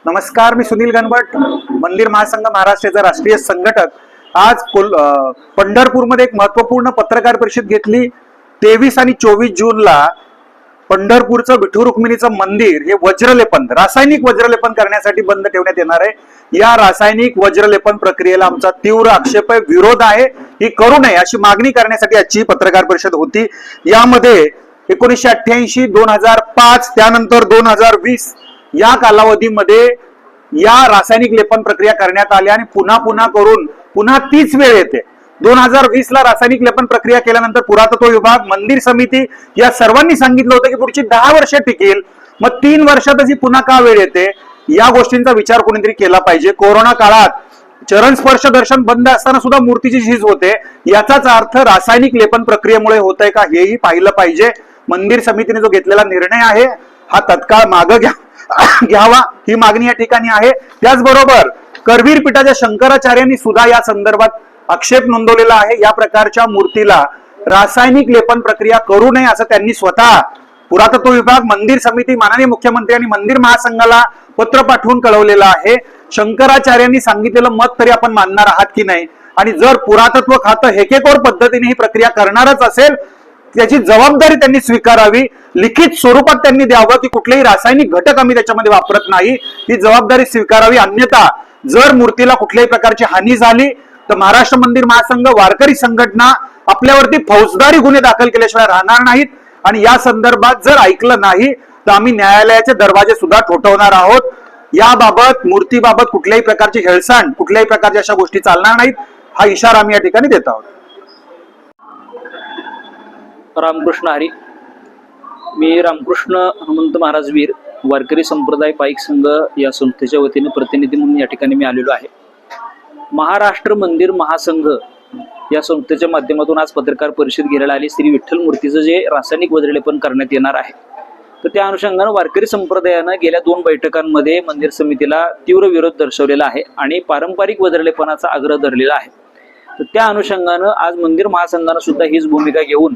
नमस्कार, मी सुनील गणवट, मंदिर महासंघ महाराष्ट्राचा राष्ट्रीय संघटक। आज पंढरपूरमध्ये एक महत्वपूर्ण पत्रकार परिषद घेतली। 23 आणि 24 जूनला पंढरपूरचं विठू रुक्मिणीचं मंदिर हे वज्रलेपन, रासायनिक वज्रलेपन करण्यासाठी बंद ठेवण्यात येणार आहे। या रासायनिक वज्रलेपन प्रक्रियेला आमचा तीव्र आक्षेप आहे, विरोध आहे। ही करू नये अशी मागणी करण्यासाठी आजची पत्रकार परिषद होती। यामध्ये 1988, 2005 त्यानंतर 2020 या कालावधीमध्ये या रासायनिक लेपन प्रक्रिया करण्यात आल्या आणि पुन्हा करून पुन्हा तीच वेळ येते। 2020 ला रासायनिक लेपन प्रक्रिया केल्यानंतर पुरातत्व विभाग, मंदिर समिती या सर्वांनी सांगितलं होतं की पुढची 10 वर्ष टिकेल, मग 3 वर्षातच पुन्हा का वेळ येते? या गोष्टींचा विचार कोणीतरी केला पाहिजे। कोरोना काळात चरण स्पर्श दर्शन बंद असताना सुद्धा मूर्तीची झीज होते, याचाच अर्थ रासायनिक लेपन प्रक्रियेमुळे होतंय का हेही पाहिलं पाहिजे। मंदिर समितीने जो घेतलेला निर्णय आहे हा तत्काळ मागे घ्यावा ही मागणी या ठिकाणी आहे। त्याचबरोबर करवीर पीठाच्या शंकराचार्यांनी सुद्धा या संदर्भात आक्षेप नोंदवलेला आहे। या प्रकारच्या मूर्तीला रासायनिक लेपन प्रक्रिया करू नये असं त्यांनी स्वतः पुरातत्व विभाग, मंदिर समिती, माननीय मुख्यमंत्री आणि मंदिर महासंघाला पत्र पाठवून कळवलेलं आहे। शंकराचार्यांनी सांगितलेलं मत तरी आपण मानणार आहात की नाही? आणि जर पुरातत्व खातं हेकेखोर पद्धतीने ही प्रक्रिया करणारच असेल, त्याची जबाबदारी त्यांनी स्वीकारावी, लिखित स्वरूपात त्यांनी द्यावं की कुठलेही रासायनिक घटक आम्ही त्याच्यामध्ये वापरत नाही, ही जबाबदारी स्वीकारावी। अन्यथा जर मूर्तीला कुठल्याही प्रकारची हानी झाली तर महाराष्ट्र मंदिर महासंघ, वारकरी संघटना आपल्यावरती फौजदारी गुन्हे दाखल केल्याशिवाय राहणार नाहीत। आणि या संदर्भात जर ऐकलं नाही तर आम्ही न्यायालयाचे दरवाजे सुद्धा ठोठवणार आहोत। याबाबत, मूर्तीबाबत कुठल्याही प्रकारची हेळसांड, कुठल्याही प्रकारच्या अशा गोष्टी चालणार नाहीत, हा इशारा आम्ही या ठिकाणी देत आहोत। रामकृष्ण हरी। मी रामकृष्ण हनुमंत महाराज वीर वारकरी संप्रदाय पाईक संघ या संस्थेच्या वतीने प्रतिनिधी म्हणून या ठिकाणी मी आलेलो आहे। महाराष्ट्र मंदिर महासंघ या संस्थेच्या माध्यमातून आज पत्रकार परिषद घेण्यात आली। श्री विठ्ठल मूर्तीचं जे रासायनिक वज्रलेपन करण्यात येणार आहे, तर त्या अनुषंगाने वारकरी संप्रदायानं गेल्या 2 बैठकांमध्ये मंदिर समितीला तीव्र विरोध दर्शवलेला आहे आणि पारंपरिक वज्रलेपनाचा आग्रह धरलेला आहे। तर त्या अनुषंगानं आज मंदिर महासंघानं सुद्धा हीच भूमिका घेऊन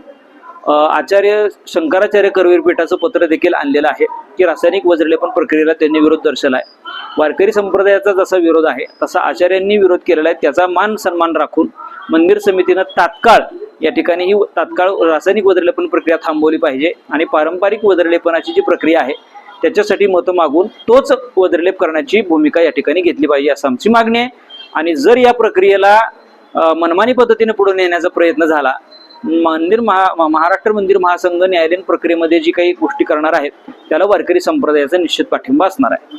आचार्य शंकराचार्य करवीर पीठाचं पत्र देखील आणलेलं आहे की रासायनिक वज्रलेपन प्रक्रियेला त्यांनी विरोध दर्शवला आहे। वारकरी संप्रदायाचा जसा विरोध आहे तसा आचार्यांनी विरोध केलेला आहे, त्याचा मान सन्मान राखून मंदिर समितीनं तात्काळ या ठिकाणी ही तात्काळ रासायनिक वज्रलेपन प्रक्रिया थांबवली पाहिजे आणि पारंपरिक वज्रलेपनाची जी प्रक्रिया आहे त्याच्यासाठी मतं मागून तोच वज्रलेप करण्याची भूमिका या ठिकाणी घेतली पाहिजे असं आमची मागणी आहे। आणि जर या प्रक्रियेला मनमानी पद्धतीने पुढे नेण्याचा प्रयत्न झाला, महाराष्ट्र मंदिर महासंघ न्यायालयीन प्रक्रियेमध्ये जी काही गोष्टी करणार आहेत त्याला वारकरी संप्रदायाचा निश्चित पाठिंबा असणार आहे।